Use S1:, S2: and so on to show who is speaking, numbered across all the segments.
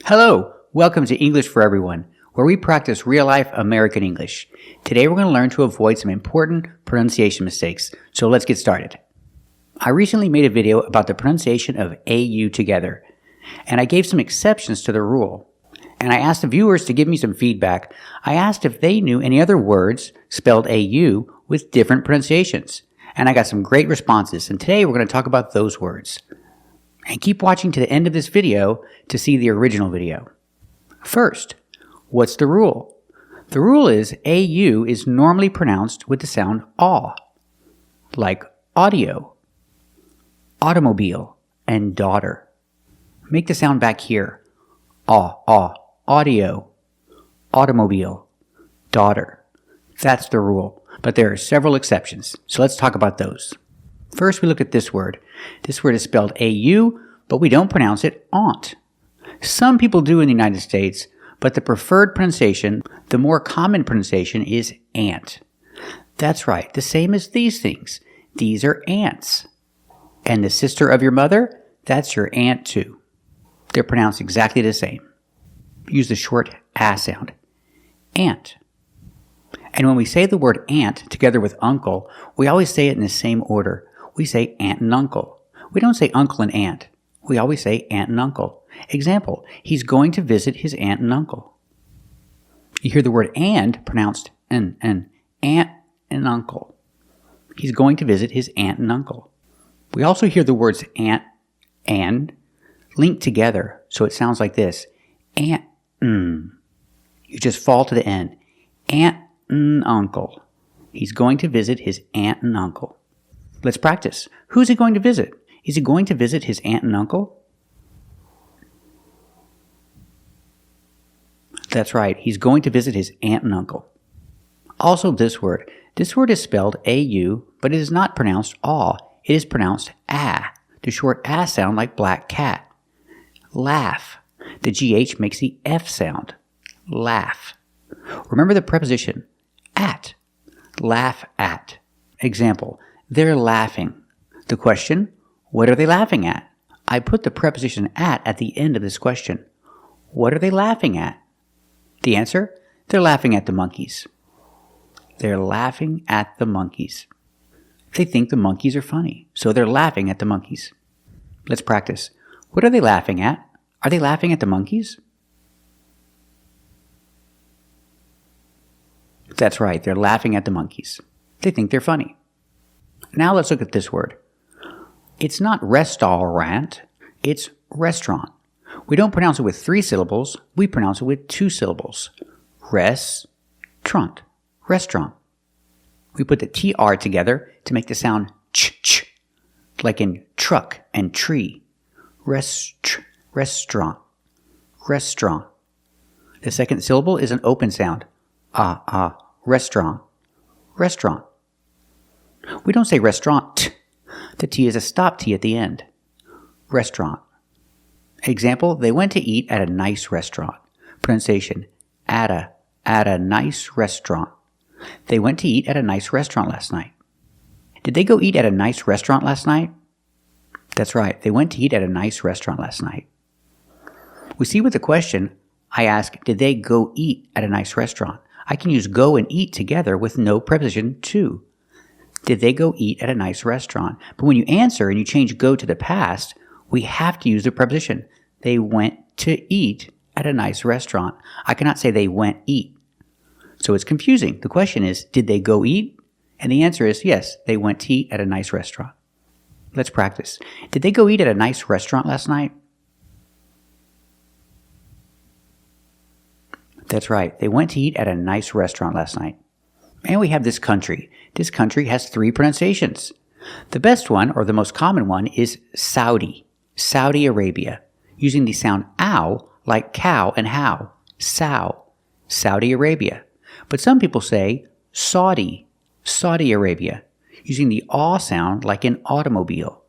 S1: Hello, welcome to English for Everyone, where we practice real-life American English. Today we're going to learn to avoid some important pronunciation mistakes, so let's get started. I recently made a video about the pronunciation of AU together, and I gave some exceptions to the rule. And I asked the viewers to give me some feedback. I asked if they knew any other words spelled AU with different pronunciations, and I got some great responses, and today we're going to talk about those words. And keep watching to the end of this video to see the original video. First, what's the rule? The rule is AU is normally pronounced with the sound AW, like audio, automobile, and daughter. Make the sound back here. AW, audio, automobile, daughter. That's the rule, but there are several exceptions, so let's talk about those. First, we look at this word. This word is spelled AU, but we don't pronounce it aunt. Some people do in the United States, but the preferred pronunciation, the more common pronunciation, is aunt. That's right, the same as these things. These are aunts. And the sister of your mother, that's your aunt too. They're pronounced exactly the same. Use the short ah sound. Aunt. And when we say the word aunt together with uncle, we always say it in the same order. We say aunt and uncle. We don't say uncle and aunt. We always say aunt and uncle. Example, he's going to visit his aunt and uncle. You hear the word and pronounced aunt and uncle. He's going to visit his aunt and uncle. We also hear the words aunt and linked together, so it sounds like this. Aunt, You just fall to the end. Aunt and uncle. He's going to visit his aunt and uncle. Let's practice. Who's he going to visit? Is he going to visit his aunt and uncle? That's right. He's going to visit his aunt and uncle. Also this word. This word is spelled AU, but it is not pronounced aw. It is pronounced ah. The short ah sound like black cat. Laugh. The GH makes the F sound. Laugh. Remember the preposition at. Laugh at. Example, they're laughing. The question, what are they laughing at? I put the preposition at the end of this question. What are they laughing at? The answer, they're laughing at the monkeys. They're laughing at the monkeys. They think the monkeys are funny, so they're laughing at the monkeys. Let's practice. What are they laughing at? Are they laughing at the monkeys? That's right, they're laughing at the monkeys. They think they're funny. Now let's look at this word. It's not restaurant, it's restaurant. We don't pronounce it with 3 syllables, we pronounce it with 2 syllables. Restaurant, restaurant. We put the TR together to make the sound ch, like in truck and tree. Restaurant, restaurant. The second syllable is an open sound. Restaurant, restaurant. We don't say restaurant. The T is a stop T at the end. Restaurant. Example, they went to eat at a nice restaurant. Pronunciation, at a nice restaurant. They went to eat at a nice restaurant last night. Did they go eat at a nice restaurant last night? That's right, they went to eat at a nice restaurant last night. We see with the question, I ask, did they go eat at a nice restaurant? I can use go and eat together with no preposition to. Did they go eat at a nice restaurant? But when you answer and you change go to the past, we have to use the preposition. They went to eat at a nice restaurant. I cannot say they went eat. So it's confusing. The question is, did they go eat? And the answer is yes, they went to eat at a nice restaurant. Let's practice. Did they go eat at a nice restaurant last night? That's right. They went to eat at a nice restaurant last night. And we have this country. This country has 3 pronunciations. The best one, or the most common one, is Saudi, Saudi Arabia, using the sound ow like cow and how, Sao, Saudi Arabia. But some people say Saudi, Saudi Arabia, using the aw sound like in automobile.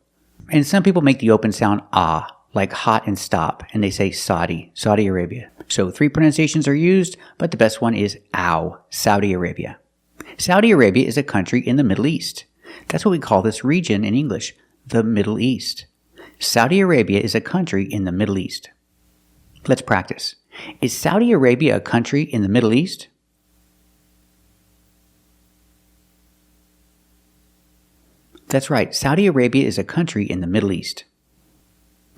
S1: And some people make the open sound ah, like hot and stop, and they say Saudi, Saudi Arabia. So 3 pronunciations are used, but the best one is ow, Saudi Arabia. Saudi Arabia is a country in the Middle East. That's what we call this region in English, the Middle East. Saudi Arabia is a country in the Middle East. Let's practice. Is Saudi Arabia a country in the Middle East? That's right, Saudi Arabia is a country in the Middle East.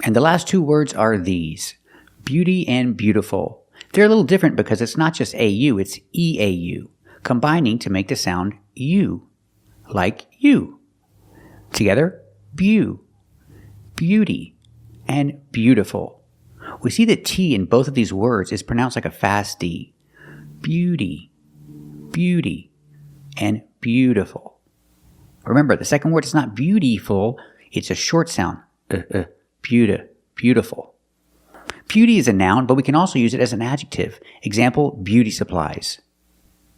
S1: And the last two words are these, beauty and beautiful. They're a little different because it's not just AU, it's EAU, combining to make the sound U, like you. Together, beauty, and beautiful. We see the T in both of these words is pronounced like a fast D. Beauty, and beautiful. Remember, the second word is not beautiful, it's a short sound. Beautiful. Beauty is a noun, but we can also use it as an adjective. Example, beauty supplies.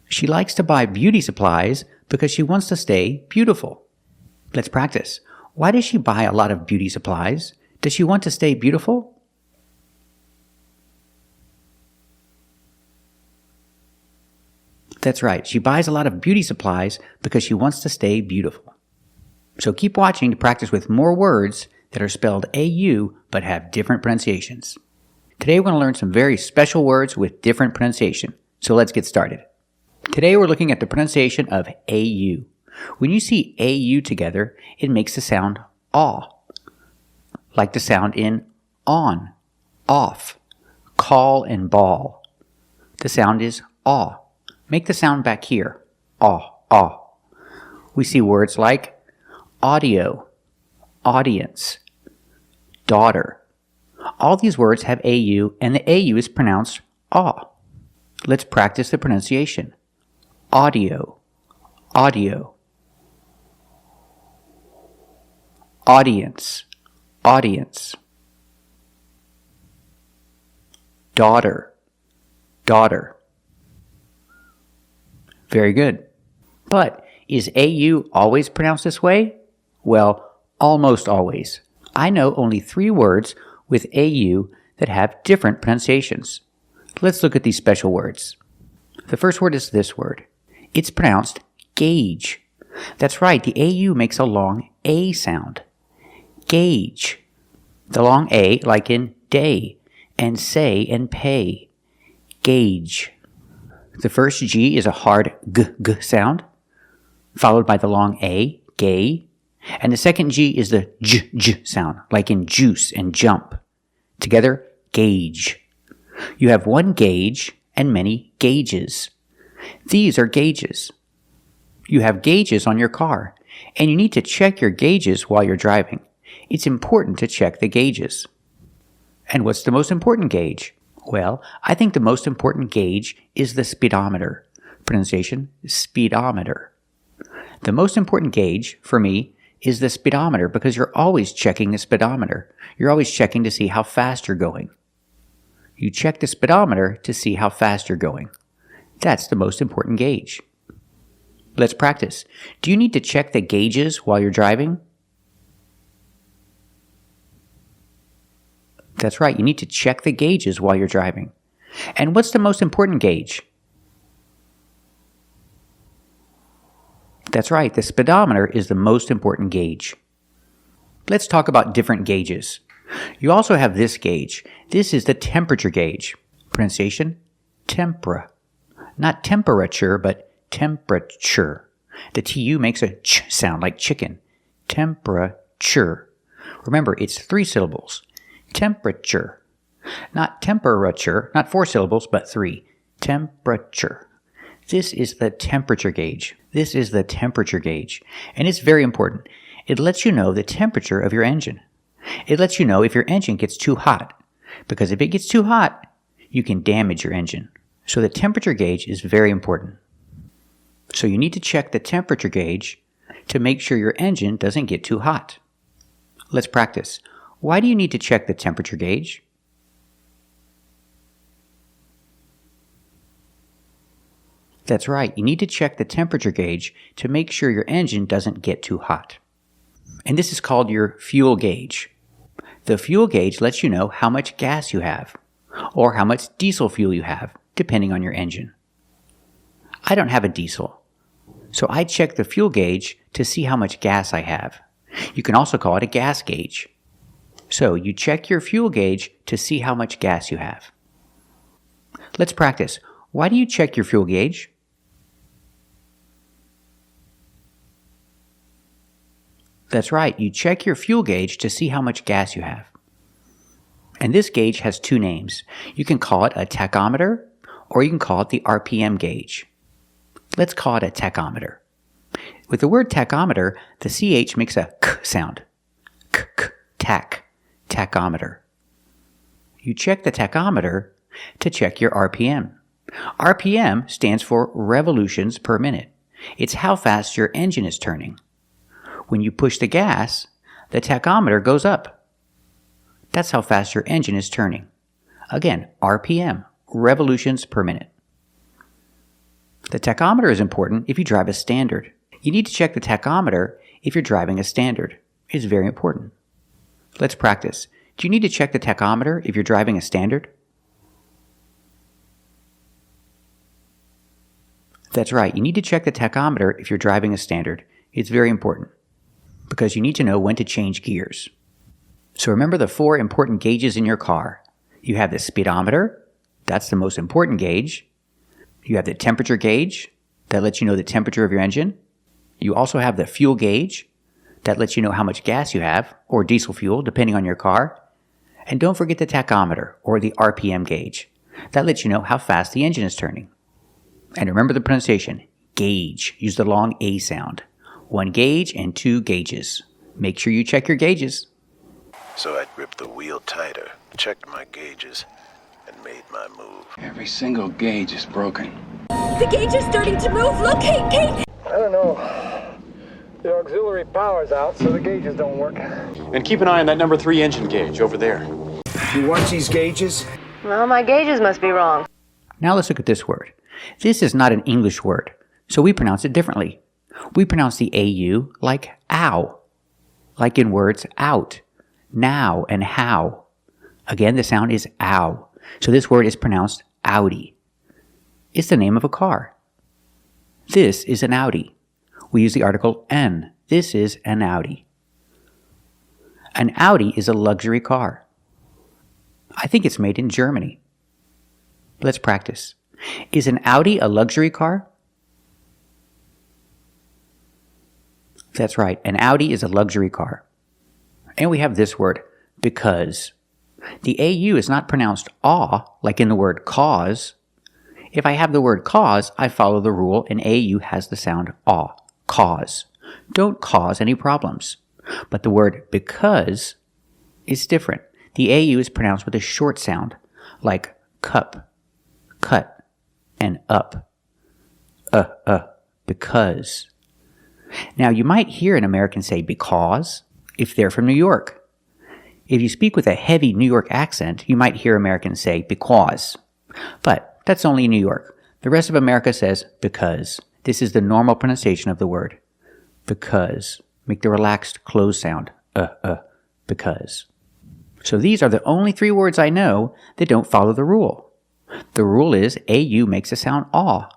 S1: She likes to buy beauty supplies because she wants to stay beautiful. Let's practice. Why does she buy a lot of beauty supplies? Does she want to stay beautiful? That's right. She buys a lot of beauty supplies because she wants to stay beautiful. So keep watching to practice with more words that are spelled AU but have different pronunciations. Today we're going to learn some very special words with different pronunciation. So let's get started. Today we're looking at the pronunciation of AU. When you see AU together, it makes the sound aw, like the sound in on, off, call, and ball. The sound is aw. Make the sound back here, aw. We see words like audio, audience, daughter. All these words have AU, and the AU is pronounced aw. Let's practice the pronunciation. Audio, audience, daughter. Very good. But is AU always pronounced this way? Well, almost always. I know only 3 words with AU that have different pronunciations. Let's look at these special words. The first word is this word. It's pronounced gauge. That's right, the AU makes a long A sound. Gauge. The long A, like in day, and say, and pay. Gauge. The first G is a hard G sound, followed by the long A, gay. And the second G is the J sound, like in juice and jump. Together, gauge. You have one gauge and many gauges. These are gauges. You have gauges on your car, and you need to check your gauges while you're driving. It's important to check the gauges. And what's the most important gauge? Well, I think the most important gauge is the speedometer. Pronunciation, speedometer. The most important gauge, for me, is the speedometer because you're always checking the speedometer. You're always checking to see how fast you're going. You check the speedometer to see how fast you're going. That's the most important gauge. Let's practice. Do you need to check the gauges while you're driving? That's right, you need to check the gauges while you're driving. And what's the most important gauge? That's right, the speedometer is the most important gauge. Let's talk about different gauges. You also have this gauge. This is the temperature gauge. Pronunciation, tempera. Not temperature, but temperature. The TU makes a ch sound like chicken. Temperature. Remember, it's 3 syllables. Temperature. Not temperature, not 4 syllables, but 3. Temperature. This is the temperature gauge. This is the temperature gauge. And it's very important. It lets you know the temperature of your engine. It lets you know if your engine gets too hot. Because if it gets too hot, you can damage your engine. So the temperature gauge is very important. So you need to check the temperature gauge to make sure your engine doesn't get too hot. Let's practice. Why do you need to check the temperature gauge? That's right, you need to check the temperature gauge to make sure your engine doesn't get too hot. And this is called your fuel gauge. The fuel gauge lets you know how much gas you have, or how much diesel fuel you have, depending on your engine. I don't have a diesel, so I check the fuel gauge to see how much gas I have. You can also call it a gas gauge. So you check your fuel gauge to see how much gas you have. Let's practice. Why do you check your fuel gauge? That's right, you check your fuel gauge to see how much gas you have. And this gauge has two names. You can call it a tachometer, or you can call it the RPM gauge. Let's call it a tachometer. With the word tachometer, the CH makes a k sound. K, tachometer. You check the tachometer to check your RPM. RPM stands for revolutions per minute. It's how fast your engine is turning. When you push the gas, the tachometer goes up. That's how fast your engine is turning. Again, RPM, revolutions per minute. The tachometer is important if you drive a standard. You need to check the tachometer if you're driving a standard. It's very important. Let's practice. Do you need to check the tachometer if you're driving a standard? That's right, you need to check the tachometer if you're driving a standard. It's very important because you need to know when to change gears. So remember the 4 important gauges in your car. You have the speedometer, that's the most important gauge. You have the temperature gauge, that lets you know the temperature of your engine. You also have the fuel gauge, that lets you know how much gas you have, or diesel fuel, depending on your car. And don't forget the tachometer, or the RPM gauge. That lets you know how fast the engine is turning. And remember the pronunciation, gauge. Use the long A sound. 1 gauge and 2 gauges. Make sure you check your gauges.
S2: So I gripped the wheel tighter, checked my gauges, and made my move.
S3: Every single gauge is broken.
S4: The gauge is starting to move. Look, Kate!
S5: I don't know. The auxiliary power's out, so the gauges don't work.
S3: And keep an eye on that number 3 engine gauge over there.
S6: You watch these gauges?
S4: Well, my gauges must be wrong.
S1: Now let's look at this word. This is not an English word, so we pronounce it differently. We pronounce the AU like ow, like in words out, now, and how. Again, the sound is ow, so this word is pronounced Audi. It's the name of a car. This is an Audi. We use the article an. This is an Audi. An Audi is a luxury car. I think it's made in Germany. Let's practice. Is an Audi a luxury car? That's right, an Audi is a luxury car. And we have this word, because. The AU is not pronounced aw, like in the word cause. If I have the word cause, I follow the rule and AU has the sound aw, cause. Don't cause any problems. But the word because is different. The AU is pronounced with a short sound, like cup, cut, and up. Because. Now, you might hear an American say because if they're from New York. If you speak with a heavy New York accent, you might hear Americans say because. But that's only in New York. The rest of America says because. This is the normal pronunciation of the word. Because. Make the relaxed close sound. Because. So these are the only 3 words I know that don't follow the rule. The rule is AU makes a sound aw.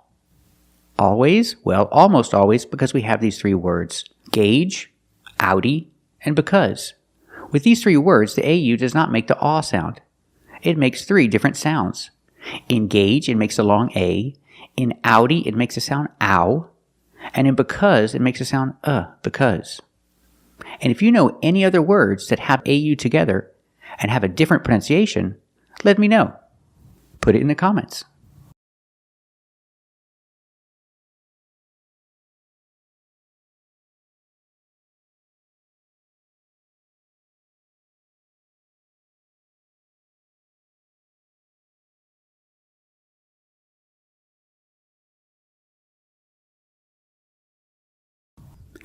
S1: Always? Well, almost always, because we have these 3 words. Gauge, Audi, and because. With these 3 words, the AU does not make the aw sound. It makes 3 different sounds. In gauge, it makes a long A. In Audi, it makes a sound ow. And in because, it makes a sound because. And if you know any other words that have AU together and have a different pronunciation, let me know. Put it in the comments.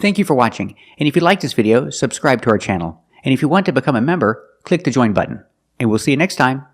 S1: Thank you for watching, and if you liked this video, subscribe to our channel. And if you want to become a member, click the join button. And we'll see you next time.